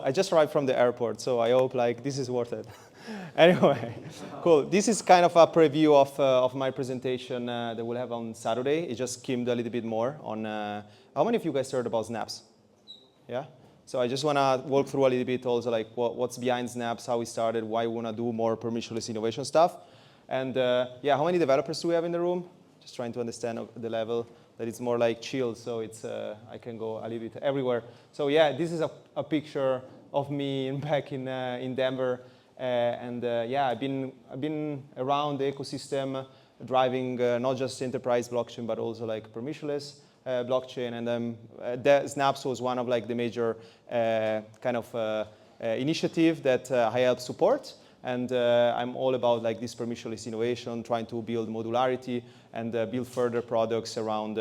I just arrived from the airport, so I hope like this is worth it. Anyway, cool. This is kind of a preview of my presentation that we'll have on Saturday. It just skimmed a little bit more on how many of you guys heard about Snaps? Yeah? So I just want to walk through a little bit also like what's behind Snaps, how we started, why we want to do more permissionless innovation stuff. And yeah, how many developers do we have in the room? Just trying to understand the level that it's more like chill, so it's I can go a little bit everywhere. So yeah, this is a picture of me back in Denver. Yeah, I've been around the ecosystem, driving not just enterprise blockchain, but also like permissionless blockchain. And Snaps was one of like the major kind of initiative that I helped support. And I'm all about like this permissionless innovation, trying to build modularity and build further products around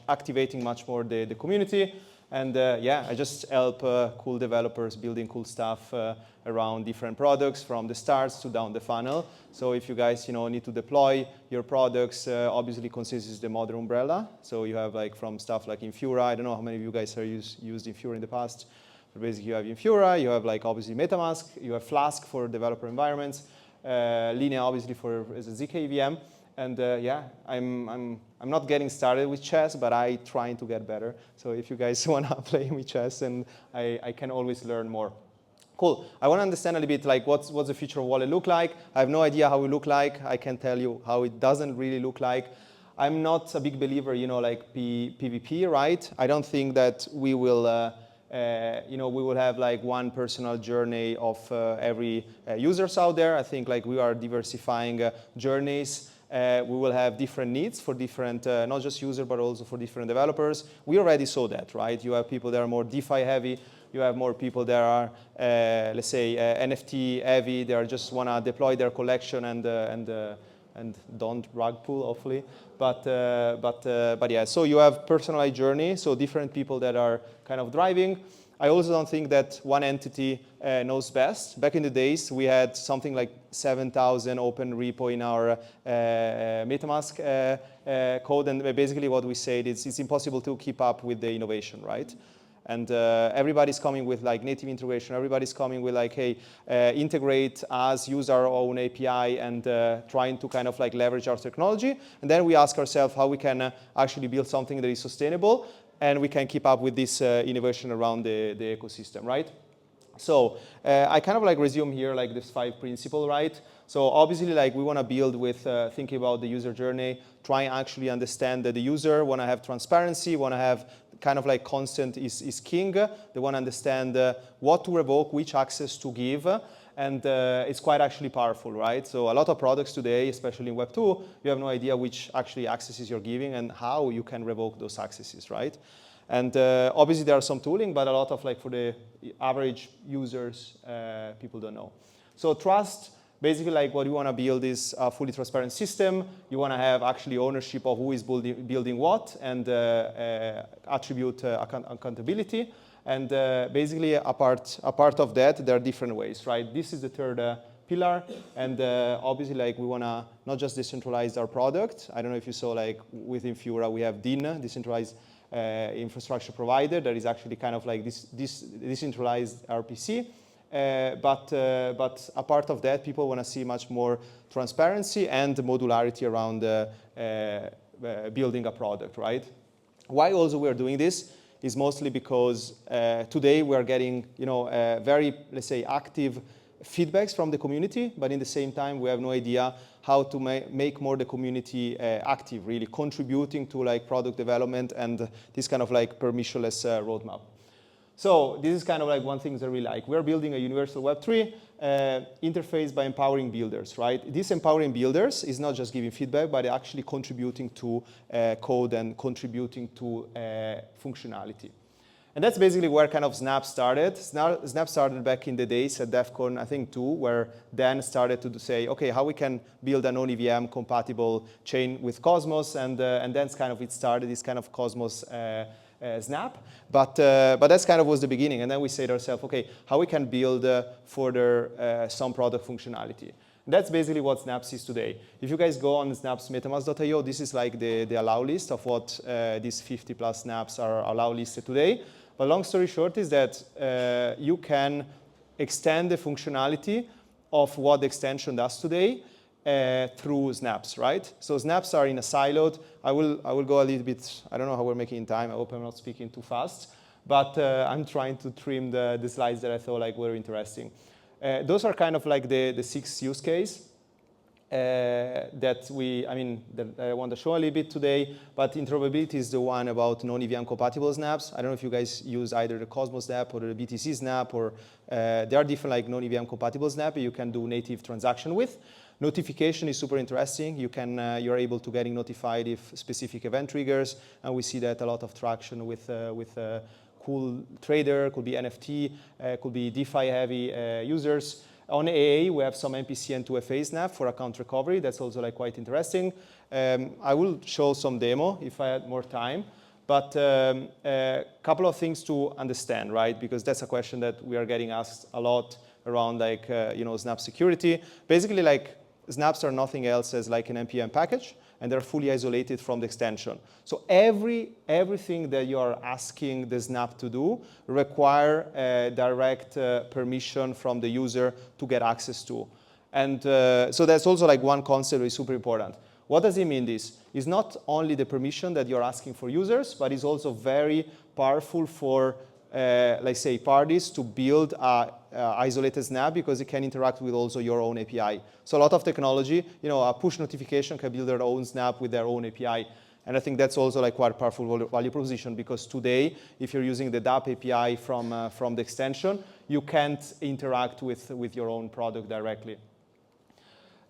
activating much more the community. And yeah, I just help cool developers building cool stuff around different products from the starts to down the funnel. So if you guys need to deploy your products, obviously Consensus is the modern umbrella. So you have like from stuff like Infura. I don't know how many of you guys have used Infura in the past. But basically, you have Infura, you have like obviously MetaMask, you have Flask for developer environments, Linea obviously as a ZK VM, and yeah, I'm not getting started with chess, but I trying to get better. So if you guys wanna play with chess, and I can always learn more. Cool. I want to understand a little bit like what's the future of wallet look like. I have no idea how it look like. I can tell you how it doesn't really look like. I'm not a big believer, like PvP, right? I don't think that we will. We will have like one personal journey of every users out there. I think like we are diversifying journeys. We will have different needs for different, not just users, but also for different developers. We already saw that, right? You have people that are more DeFi heavy. You have more people that are, let's say, NFT heavy. They are just want to deploy their collection and don't rug pull, hopefully. But yeah, so you have personalized journey, so different people that are kind of driving. I also don't think that one entity knows best. Back in the days, we had something like 7,000 open repo in our MetaMask code, and basically what we said is it's impossible to keep up with the innovation, right? And everybody's coming with like native integration. Everybody's coming with like, hey, integrate us, use our own API, and trying to kind of like leverage our technology. And then we ask ourselves how we can actually build something that is sustainable, and we can keep up with this innovation around the ecosystem, right? So I kind of like resume here like this 5 principle, right? So obviously like we want to build with thinking about the user journey, try and actually understand that the user want to have transparency, want to have kind of like consent is king. They want to understand what to revoke, which access to give, and it's quite actually powerful, right? So a lot of products today, especially in Web 2, you have no idea which actually accesses you're giving and how you can revoke those accesses, right? And obviously there are some tooling, but a lot of like for the average users, people don't know. So trust. Basically, like what you want to build is a fully transparent system. You want to have actually ownership of who is building what, and attribute accountability. And basically, a part of that, there are different ways, right? This is the third pillar, and obviously, like we want to not just decentralize our product. I don't know if you saw, like with Infura, we have DIN, decentralized infrastructure provider. That is actually kind of like this decentralized RPC. But a part of that, people want to see much more transparency and modularity around building a product, right? Why also we are doing this is mostly because today we are getting, very, let's say, active feedbacks from the community, but in the same time, we have no idea how to make more the community active, really contributing to like product development and this kind of like permissionless roadmap. So this is kind of like one thing that I really like. We're building a universal Web3 interface by empowering builders, right? This empowering builders is not just giving feedback, but actually contributing to code and contributing to functionality. And that's basically where kind of Snap started. Snap started back in the days at DEF CON, I think 2, where Dan started to say, okay, how we can build a non-EVM compatible chain with Cosmos, and then kind of it started this kind of Cosmos Snap, but that's kind of was the beginning. And then we said to ourselves, okay, how we can build further some product functionality. And that's basically what Snaps is today. If you guys go on Snaps metamask.io, this is like the allow list of what these 50 plus snaps are allow listed today. But long story short is that you can extend the functionality of what the extension does today through snaps, right? So snaps are in a siloed. I will go a little bit, I don't know how we're making time. I hope I'm not speaking too fast. But I'm trying to trim the slides that I thought like were interesting. Those are kind of like the 6 use case that I want to show a little bit today. But interoperability is the one about non-EVM compatible snaps. I don't know if you guys use either the Cosmos snap or the BTC snap, or there are different like non-EVM compatible snap you can do native transaction with. Notification is super interesting. You're able to getting notified if specific event triggers, and we see that a lot of traction with cool trader, could be NFT, could be DeFi heavy users. On AA, we have some MPC and 2FA snap for account recovery. That's also like quite interesting. I will show some demo if I had more time. But a couple of things to understand, right? Because that's a question that we are getting asked a lot around like, snap security. Basically, like snaps are nothing else as like an NPM package, and they're fully isolated from the extension. So everything that you are asking the snap to do require direct permission from the user to get access to. And so that's also like one concept that is super important. What does it mean this? It's not only the permission that you're asking for users, but it's also very powerful for let's say parties to build a isolated snap, because it can interact with also your own API. So a lot of technology, a push notification can build their own snap with their own API. And I think that's also like quite a powerful value proposition, because today, if you're using the DApp API from the extension, you can't interact with your own product directly.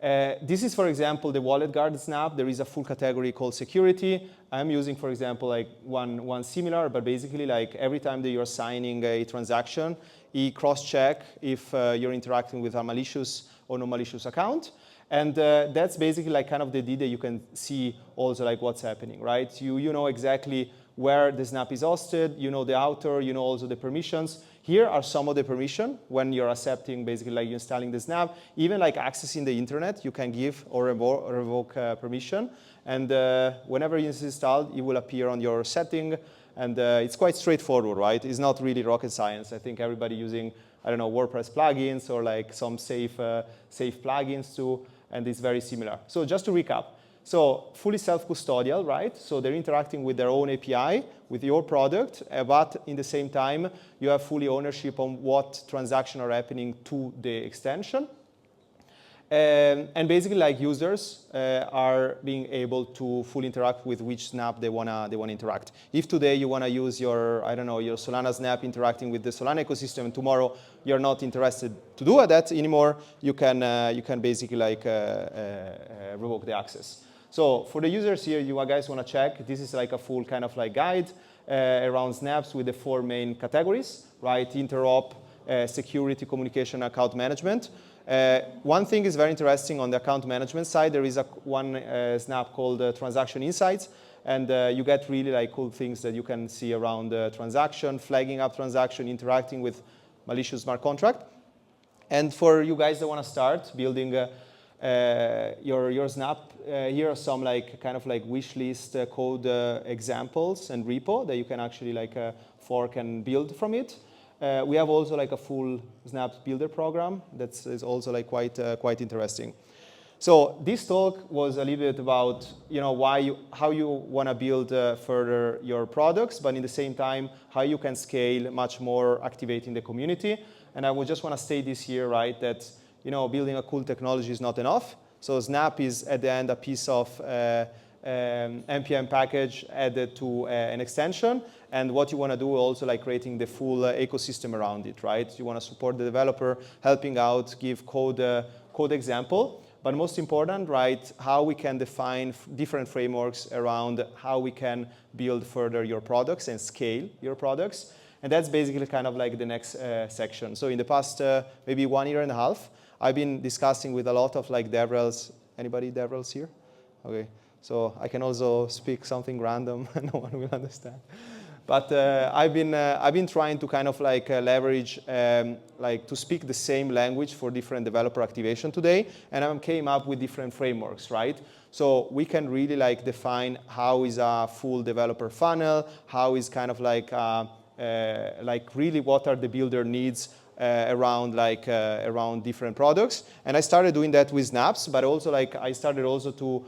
This is, for example, the wallet guard snap. There is a full category called security. I'm using, for example, like one similar, but basically like every time that you're signing a transaction, it cross-check if you're interacting with a malicious or non-malicious account. And that's basically like kind of the data you can see also like what's happening, right? You know exactly where the snap is hosted, you know the author, you know also the permissions. Here are some of the permission when you're accepting, basically like installing the snap. Even like accessing the internet, you can give or revoke permission. And whenever it's installed, it will appear on your setting. And it's quite straightforward, right? It's not really rocket science. I think everybody using, I don't know, WordPress plugins or like some safe plugins too, and it's very similar. So just to recap. So fully self-custodial, right? So they're interacting with their own API, with your product, but in the same time, you have fully ownership on what transactions are happening to the extension. And basically, like users are being able to fully interact with which snap they wanna interact. If today you wanna use your, I don't know, your Solana snap interacting with the Solana ecosystem, and tomorrow you're not interested to do that anymore, you can basically like revoke the access. So for the users here, you guys want to check, this is like a full kind of like guide around snaps with the 4 main categories, right? Interop, security, communication, account management. One thing is very interesting on the account management side. There is one snap called Transaction Insights, and you get really like cool things that you can see around transaction, flagging up transaction, interacting with malicious smart contract. And for you guys that want to start building your snap, here are some like kind of like wish list code examples and repo that you can actually like fork and build from it. We have also like a full snap builder program that is also like quite interesting. So this talk was a little bit about how you want to build further your products, but in the same time how you can scale much more, activating the community. And I would just want to state this here, right? That building a cool technology is not enough. So Snap is at the end a piece of NPM package added to an extension. And what you want to do also like creating the full ecosystem around it, right? You want to support the developer, helping out, give code example. But most important, right, how we can define different frameworks around how we can build further your products and scale your products. And that's basically kind of like the next section. So in the past maybe 1.5 years, I've been discussing with a lot of like DevRels. Anybody DevRels here? Okay, so I can also speak something random, no one will understand. But I've been trying to kind of like leverage like to speak the same language for different developer activation today, and I came up with different frameworks, right? So we can really like define how is a full developer funnel, how is kind of like like really what are the builder needs around around different products. And I started doing that with Snaps, but also like I started also to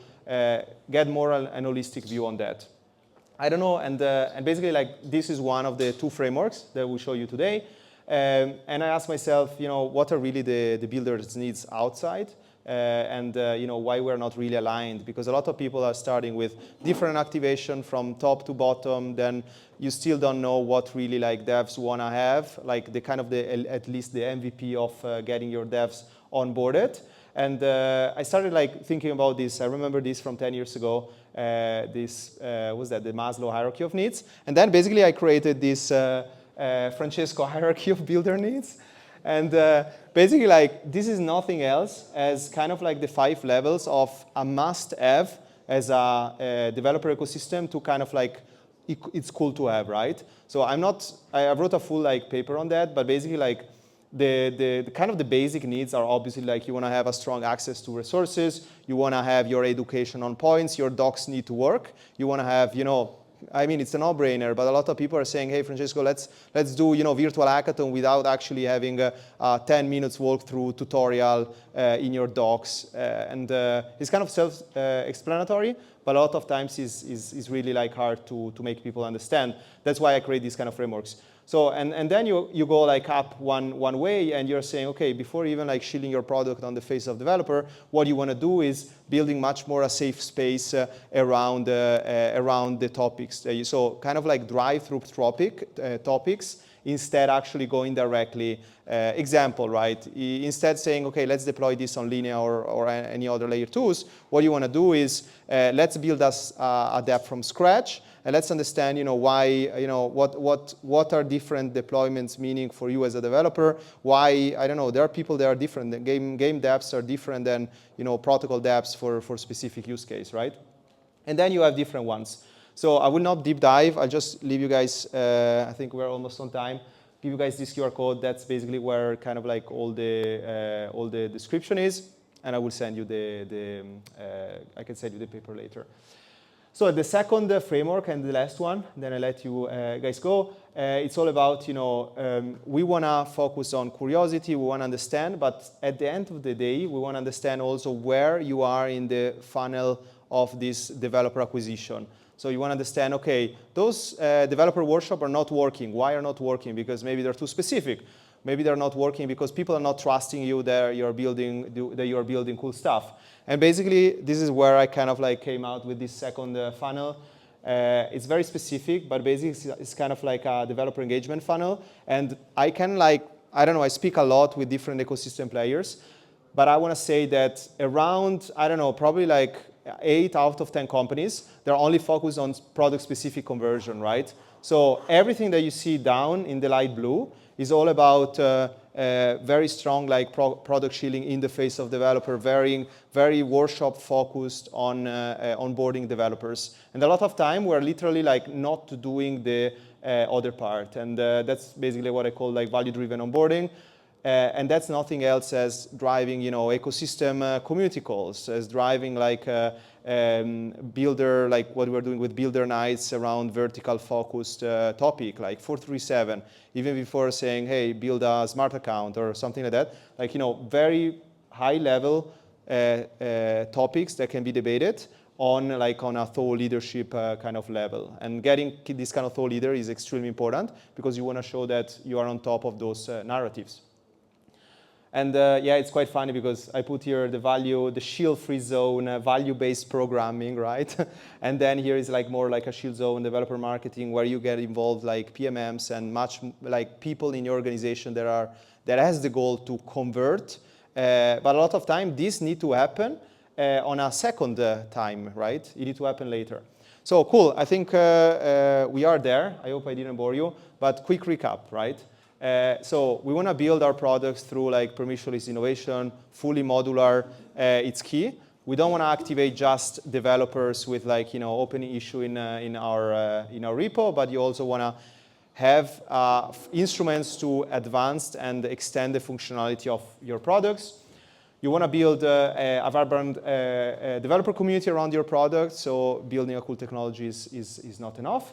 get more an holistic view on that. I don't know, and basically like this is one of the 2 frameworks that we'll show you today. And I asked myself, you know, what are really the builder's needs outside? And you know, why we're not really aligned, because a lot of people are starting with different activation from top to bottom, then you still don't know what really like devs want to have, like the kind of at least the MVP of getting your devs onboarded. And I started like thinking about this. I remember this from 10 years ago. This was that the Maslow hierarchy of needs. And then basically I created this Francesco hierarchy of builder needs. And basically, like, this is nothing else as kind of like the 5 levels of a must-have as a developer ecosystem to kind of like, it's cool to have, right? So I wrote a full like paper on that, but basically like the kind of the basic needs are obviously like you want to have a strong access to resources, you want to have your education on points, your docs need to work, you want to have, you know, I mean, it's a no-brainer, but a lot of people are saying, hey, Francesco, let's do, you know, virtual hackathon without actually having a 10 minutes walkthrough tutorial in your docs. And it's kind of self-explanatory, but a lot of times is really like hard to make people understand. That's why I create these kind of frameworks. So, and then you go like up one way and you're saying, okay, before even like shielding your product on the face of developer, what you want to do is building much more a safe space around the topics. So kind of like drive through topics instead actually going directly. Example, right? Instead saying, okay, let's deploy this on Linea or any other layer 2s, what you want to do is let's build us a dApp from scratch. And let's understand, you know, why, you know, what are different deployments meaning for you as a developer? Why, I don't know, there are people that are different. The game dApps are different than, you know, protocol dApps for specific use case, right? And then you have different ones. So I will not deep dive. I'll just leave you guys, I think we're almost on time, give you guys this QR code. That's basically where kind of like all the description is. And I will send you I can send you the paper later. So the second framework and the last one, then I let you guys go. It's all about, you know, we want to focus on curiosity, we want to understand, but at the end of the day, we want to understand also where you are in the funnel of this developer acquisition. So you want to understand, okay, those developer workshops are not working. Why are not working? Because maybe they're too specific. Maybe they're not working because people are not trusting you that you're building cool stuff. And basically, this is where I kind of like came out with this second funnel. It's very specific, but basically it's kind of like a developer engagement funnel. And I can like, I don't know, I speak a lot with different ecosystem players, but I want to say that around, I don't know, probably like 8 out of 10 companies, they're only focused on product-specific conversion, right? So everything that you see down in the light blue is all about very strong like product shielding in the face of developer, very workshop focused on onboarding developers. And a lot of time we're literally like not doing the other part. And that's basically what I call like value-driven onboarding. And that's nothing else as driving, you know, ecosystem community calls, as driving like builder, like what we're doing with builder nights around vertical focused topic, like 437, even before saying, hey, build a smart account or something like that. Like, you know, very high level topics that can be debated on a thought leadership kind of level. And getting this kind of thought leader is extremely important because you want to show that you are on top of those narratives. And yeah, it's quite funny because I put here the shield-free zone, value-based programming, right? And then here is like more like a shield zone, developer marketing, where you get involved like PMMs and much like people in your organization that has the goal to convert. But a lot of time, this need to happen on a second time, right? It need to happen later. So cool, I think we are there. I hope I didn't bore you, but quick recap, right? So we want to build our products through like permissionless innovation, fully modular. It's key. We don't want to activate just developers with like, you know, opening issue in our repo, but you also want to have instruments to advance and extend the functionality of your products. You want to build a vibrant developer community around your product. So building a cool technology is not enough.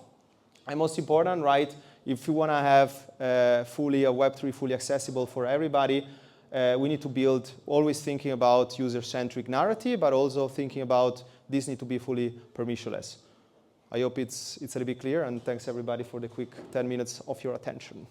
And most important, right? if you want to have fully a Web3 fully accessible for everybody, we need to build, always thinking about user-centric narrative, but also thinking about this need to be fully permissionless. I hope it's a little bit clear, and thanks everybody for the quick 10 minutes of your attention.